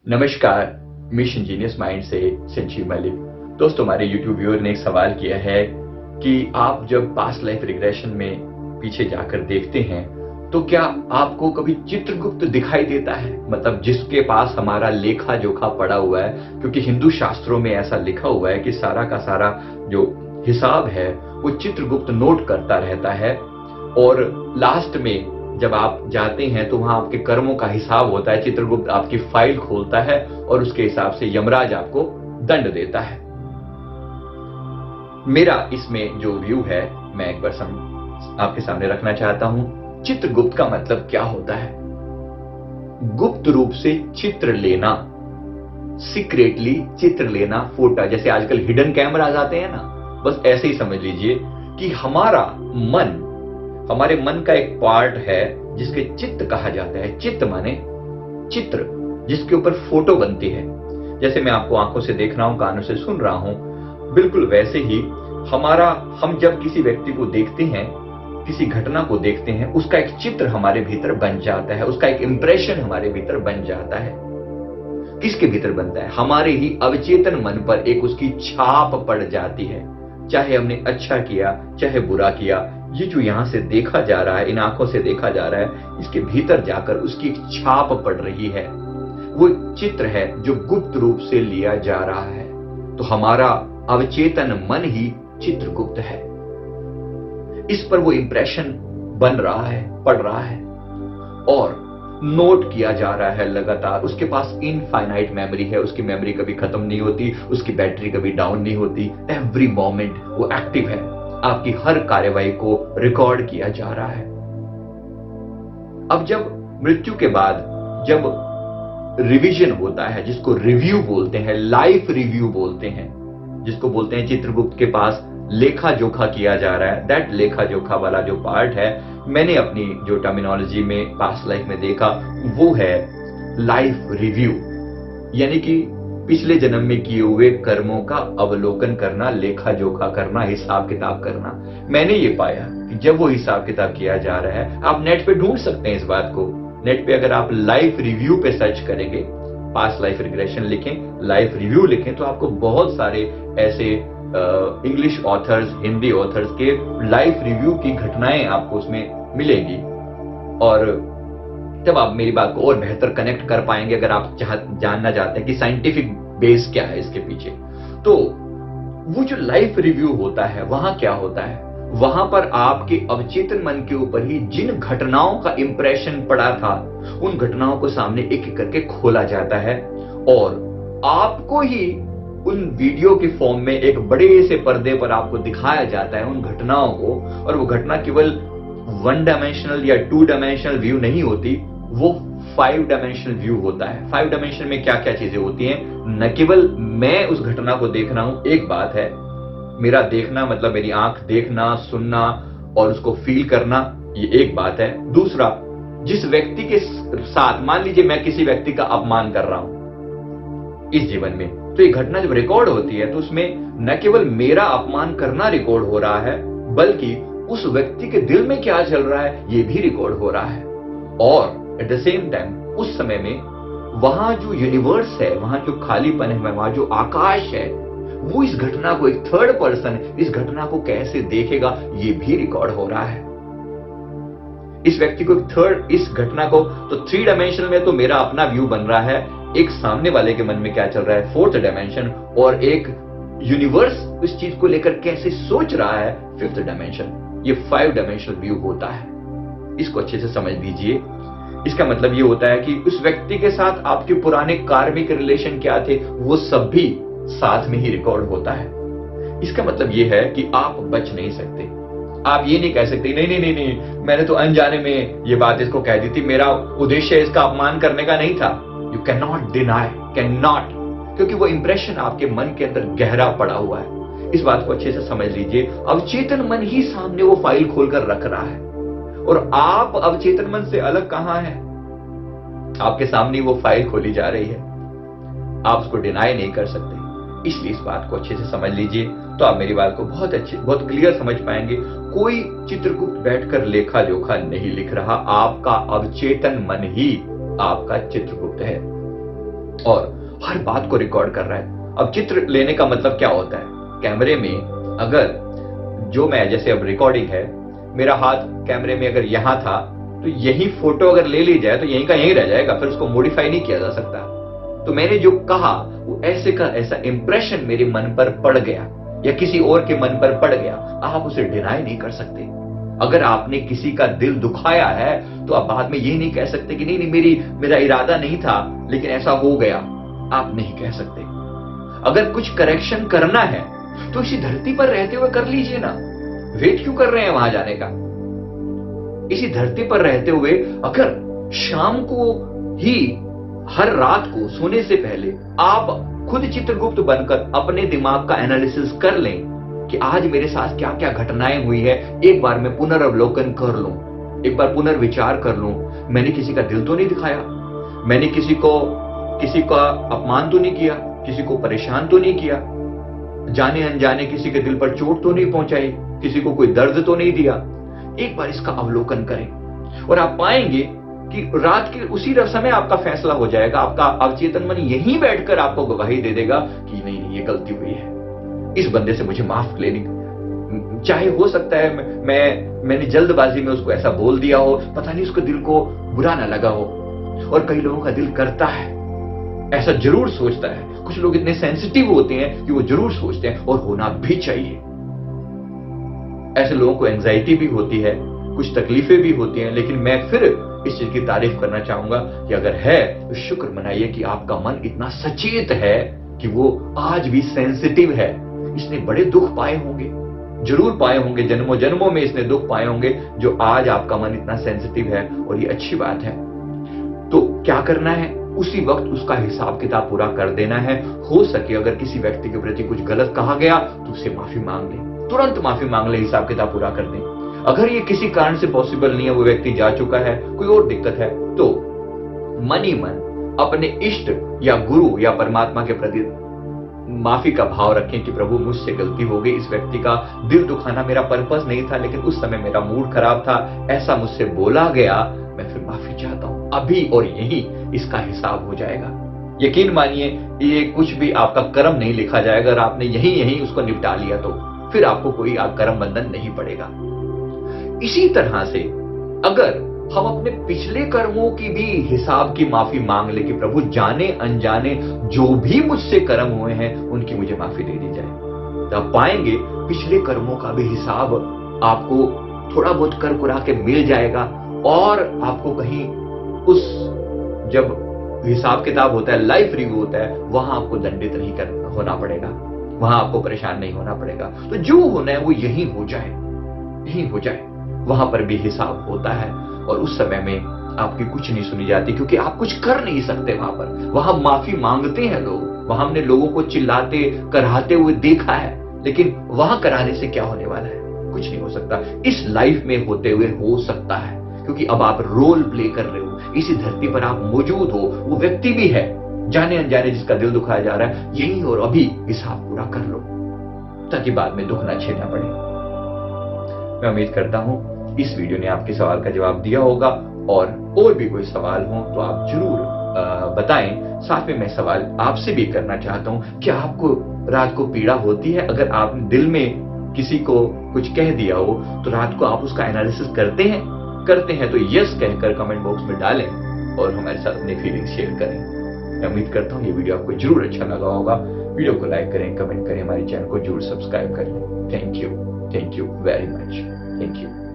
नमस्कार, mission genius mind से संजीव मलिक। दोस्तों, हमारे यूट्यूब व्यूअर ने एक सवाल किया है कि आप जब पास्ट लाइफ रिग्रेशन में पीछे जाकर देखते हैं तो क्या आपको कभी चित्रगुप्त दिखाई देता है? मतलब जिसके पास हमारा लेखा जोखा पड़ा हुआ है, क्योंकि हिंदू शास्त्रों में ऐसा लिखा हुआ है कि सारा का सारा जो हिसाब है वो चित्रगुप्त नोट करता रहता है और लास्ट में जब आप जाते हैं तो वहां आपके कर्मों का हिसाब होता है। चित्रगुप्त आपकी फाइल खोलता है और उसके हिसाब से यमराज आपको दंड देता है। मेरा इसमें जो व्यू है मैं एक बार आपके सामने रखना चाहता हूं। चित्रगुप्त का मतलब क्या होता है? गुप्त रूप से चित्र लेना, सीक्रेटली चित्र लेना, फोटो। जैसे आजकल हिडन कैमरास आते हैं ना, बस ऐसे ही समझ लीजिए कि हमारे मन का एक पार्ट है जिसके चित्त कहा जाता है। चित्त माने चित्र, जिसके ऊपर फोटो बनती है। जैसे मैं आपको आंखों से देख रहा हूं, कानों से सुन रहा हूं, बिल्कुल वैसे ही हम जब किसी व्यक्ति को देखते हैं, किसी घटना को देखते हैं, उसका एक चित्र हमारे भीतर बन जाता है, उसका एक इंप्रेशन हमारे भीतर बन जाता है। किसके भीतर बनता है? हमारे ही अवचेतन मन पर एक उसकी छाप पड़ जाती है। चाहे हमने अच्छा किया, चाहे बुरा किया, ये जो यहां से देखा जा रहा है, इन आंखों से देखा जा रहा है, इसके भीतर जाकर उसकी एक छाप पड़ रही है। वो चित्र है जो गुप्त रूप से लिया जा रहा है। तो हमारा अवचेतन मन ही चित्रगुप्त है। इस पर वो इंप्रेशन बन रहा है, पड़ रहा है और नोट किया जा रहा है लगातार। उसके पास इनफाइनाइट मेमोरी है, उसकी मेमोरी कभी खत्म नहीं होती, उसकी बैटरी कभी डाउन नहीं होती। एवरी मोमेंट वो एक्टिव है, आपकी हर कार्यवाही को रिकॉर्ड किया जा रहा है। अब जब मृत्यु के बाद जब रिवीजन होता है, जिसको रिव्यू बोलते हैं, लाइफ रिव्यू बोलते हैं, जिसको बोलते हैं चित्रगुप्त के पास लेखा जोखा किया जा रहा है, दैट लेखा जोखा वाला जो पार्ट है, मैंने अपनी जो टर्मिनोलॉजी में पास्ट लाइफ में देखा वो है लाइफ रिव्यू। यानी कि पिछले जन्म में किए हुए कर्मों का अवलोकन करना, लेखा जोखा करना, हिसाब किताब करना। मैंने ये पाया कि जब वो हिसाब किताब किया जा रहा है, आप नेट पे ढूंढ सकते हैं इस बात को। नेट पे अगर आप लाइफ रिव्यू पे सर्च करेंगे, पास्ट लाइफ रिग्रेशन लिखें, लाइफ रिव्यू लिखें, तो आपको बहुत सारे ऐसे इंग्लिश ऑथर्स, हिंदी ऑथर्स के लाइफ रिव्यू की घटनाएं आपको उसमें मिलेंगी। और तब आप मेरी बात को और बेहतर कनेक्ट कर पाएंगे अगर आप जानना चाहते हैं कि साइंटिफिक बेस क्या है इसके पीछे। तो वो जो लाइफ रिव्यू होता है, वहां क्या होता है? वहां पर आपके अवचेतन मन के ऊपर ही जिन घटनाओं का इंप्रेशन पड़ा था, उन घटनाओं को सामने एक एक करके खोला जाता है और आपको ही उन वीडियो के फॉर्म में एक बड़े से पर्दे पर आपको दिखाया जाता है उन घटनाओं को। और वो घटना केवल 1 डायमेंशनल या 2 डायमेंशनल व्यू नहीं होती, वो 5 डायमेंशनल व्यू होता है। 5 डायमेंशन में क्या क्या चीजें होती हैं? न केवल मैं उस घटना को देख रहा हूं, एक बात है, मेरा देखना मतलब मेरी आंख देखना, सुनना और उसको फील करना, ये एक बात है। दूसरा, जिस व्यक्ति के साथ, मान लीजिए मैं किसी व्यक्ति का अपमान कर रहा हूं इस जीवन में, तो ये घटना जब रिकॉर्ड होती है तो उसमें न केवल मेरा अपमान करना रिकॉर्ड हो रहा है, बल्कि उस व्यक्ति के दिल में क्या चल रहा है ये भी रिकॉर्ड हो रहा है। और एट द सेम टाइम उस समय में वहां जो यूनिवर्स है, वहां जो खालीपन है, वहां जो आकाश है, वो इस घटना को, एक थर्ड पर्सन इस घटना को कैसे देखेगा ये भी रिकॉर्ड हो रहा है। इस व्यक्ति को इस घटना को तो 3 डायमेंशन में तो मेरा अपना व्यू बन रहा है, एक सामने वाले के मन में क्या चल रहा है 4th डायमेंशन, और एक यूनिवर्स इस चीज को लेकर कैसे सोच रहा है 5th डायमेंशन। ये 5 डायमेंशनल व्यू होता है। इसको अच्छे से समझ लीजिए। इसका मतलब ये होता है कि उस व्यक्ति के साथ आपके पुराने कार्मिक रिलेशन क्या थे, वो सब भी साथ में ही रिकॉर्ड होता है। इसका मतलब ये है कि आप बच नहीं सकते। आप ये नहीं कह सकते नहीं, मैंने तो अनजाने में ये बात इसको कह दी थी, मेरा उद्देश्य इसका अपमान करने का नहीं था। You can not deny, can not, क्योंकि वो इंप्रेशन आपके मन के अंदर गहरा पड़ा हुआ है। इस बात को अच्छे से समझ लीजिए। अवचेतन मन ही सामने वो फाइल खोलकर रख रहा है और आप अवचेतन मन से अलग कहां हैं? आपके सामने वो फाइल खोली जा रही है, आप उसको डिनाई नहीं कर सकते। इसलिए इस बात को अच्छे से समझ लीजिए, तो आप मेरी बात को बहुत क्लियर समझ पाएंगे। कोई चित्रगुप्त बैठकर लेखा जोखा नहीं लिख रहा, आपका अवचेतन मन ही आपका चित्रगुप्त है। और हर बात को रिकॉर्ड कर रहा है। अब चित्र लेने का मतलब क्या होता है? कैमरे में अगर जो मैं, जैसे अब रिकॉर्डिंग है, मेरा हाथ कैमरे में अगर यहां था तो यही फोटो अगर ले ली जाए तो यहीं का यहीं रह जाएगा, फिर उसको मॉडिफाई नहीं किया जा सकता। तो मैंने जो कहा वो ऐसे का ऐसा इंप्रेशन मेरे मन पर पड़ गया या किसी और के मन पर पड़ गया, आप उसे डिनाई नहीं कर सकते। अगर आपने किसी का दिल दुखाया है तो आप बाद में ये नहीं कह सकते कि नहीं मेरा इरादा नहीं था लेकिन ऐसा हो गया। आप नहीं कह सकते। अगर कुछ करेक्शन करना है तो इसी धरती पर रहते हुए कर लीजिए ना, वेट क्यों कर रहे हैं वहां जाने का? इसी धरती पर रहते हुए अगर शाम को ही, हर रात को सोने से पहले आप खुद चित्रगुप्त बनकर अपने दिमाग का एनालिसिस कर लें कि आज मेरे साथ क्या क्या घटनाएं हुई है, एक बार मैं पुनर्वलोकन कर लूं, एक बार पुनर्विचार कर लूं। मैंने किसी का दिल तो नहीं दिखाया, मैंने किसी का अपमान तो नहीं किया, किसी को परेशान तो नहीं किया, जाने अनजाने किसी के दिल पर चोट तो नहीं पहुंचाई, किसी को कोई दर्द तो नहीं दिया। एक बार इसका अवलोकन करें और आप पाएंगे कि रात के उसी समय आपका फैसला हो जाएगा। आपका अवचेतन मन यहीं बैठकर आपको गवाही दे देगा कि नहीं ये गलती हुई है, इस बंदे से मुझे माफ लेनी। चाहे हो सकता है मैंने जल्दबाजी में उसको ऐसा बोल दिया हो, पता नहीं उसको दिल को बुरा ना लगा हो। और कई लोगों का दिल करता है, ऐसा जरूर सोचता है। कुछ लोग इतने सेंसिटिव होते हैं कि वो जरूर सोचते हैं, और होना भी चाहिए। ऐसे लोगों को एंजाइटी भी होती है, कुछ तकलीफें भी होती हैं, लेकिन मैं फिर इस चीज की तारीफ करना चाहूंगा कि अगर है तो शुक्र मनाइए कि आपका मन इतना सचेत है कि वो आज भी सेंसिटिव है। इसने बड़े दुख पाए होंगे, जरूर पाए होंगे, जन्मों जन्मों में इसने दुख पाए होंगे, जो आज आपका मन इतना सेंसिटिव है, और ये अच्छी बात है। तो क्या करना है? उसी वक्त उसका हिसाब किताब पूरा कर देना है। हो सके अगर किसी व्यक्ति के प्रति कुछ गलत कहा गया तो उससे माफी मांग ले, तुरंत माफी मांग ले, हिसाब किताब पूरा कर दें। अगर ये किसी कारण से पॉसिबल नहीं है, वो व्यक्ति जा चुका है, कोई और दिक्कत है, तो मन ही मन अपने इष्ट या गुरु या परमात्मा के प्रति माफी का भाव रखें कि प्रभु मुझसे गलती हो गई, इस व्यक्ति का दिल दुखाना मेरा पर्पस नहीं था, लेकिन उस समय मेरा मूड खराब था, ऐसा मुझसे बोला गया, मैं फिर माफी चाहता हूं अभी और यही इसका हिसाब हो जाएगा। यकीन मानिए ये कुछ भी आपका कर्म नहीं लिखा जाएगा। अगर आपने यही उसको निपटा लिया तो फिर आपको कोई कर्म बंधन नहीं पड़ेगा। इसी तरह से अगर हम अपने पिछले कर्मों की भी हिसाब की माफी मांग ले कि प्रभु जाने अनजाने जो भी मुझसे कर्म हुए हैं उनकी मुझे माफी दे दी जाए, तो आप पाएंगे पिछले कर्मों का भी हिसाब आपको थोड़ा बहुत कर कुरा के मिल जाएगा। और आपको कहीं उस जब हिसाब किताब होता है, लाइफ रिव्यू होता है, वहां आपको दंडित नहीं होना पड़ेगा, वहां आपको परेशान नहीं होना पड़ेगा। तो जो होना है वो यही हो जाए, यही हो जाए। वहां पर भी हिसाब होता है और उस समय में आपकी कुछ नहीं सुनी जाती, क्योंकि आप कुछ कर नहीं सकते वहां पर। वहां माफी मांगते हैं लोग, वहां हमने लोगों को चिल्लाते कराते हुए देखा है, लेकिन वहां कराने से क्या होने वाला है? कुछ नहीं हो सकता। इस लाइफ में होते हुए हो सकता है, क्योंकि अब आप रोल प्ले कर रहे हो, इसी धरती पर आप मौजूद हो, वो व्यक्ति भी है जाने अनजाने जिसका दिल दुखाया जा रहा है, यही और अभी हिसाब पूरा कर लो ताकि बाद में दुख ना झेलना पड़े। मैं उम्मीद करता हूं इस वीडियो ने आपके सवाल का जवाब दिया होगा, और भी कोई सवाल हो तो आप जरूर बताएं। साथ में मैं सवाल आपसे भी करना चाहता हूं, क्या आपको रात को पीड़ा होती है? अगर आपने दिल में किसी को कुछ कह दिया हो तो रात को आप उसका एनालिसिस करते हैं तो यस कहकर कमेंट बॉक्स में डालें और हमारे साथ अपनी फीलिंग्स शेयर करें। मैं उम्मीद करता हूं ये वीडियो आपको जरूर अच्छा लगा होगा। वीडियो को लाइक करें, कमेंट करें, हमारे चैनल को जरूर सब्सक्राइब करें। Thank you very much. Thank you.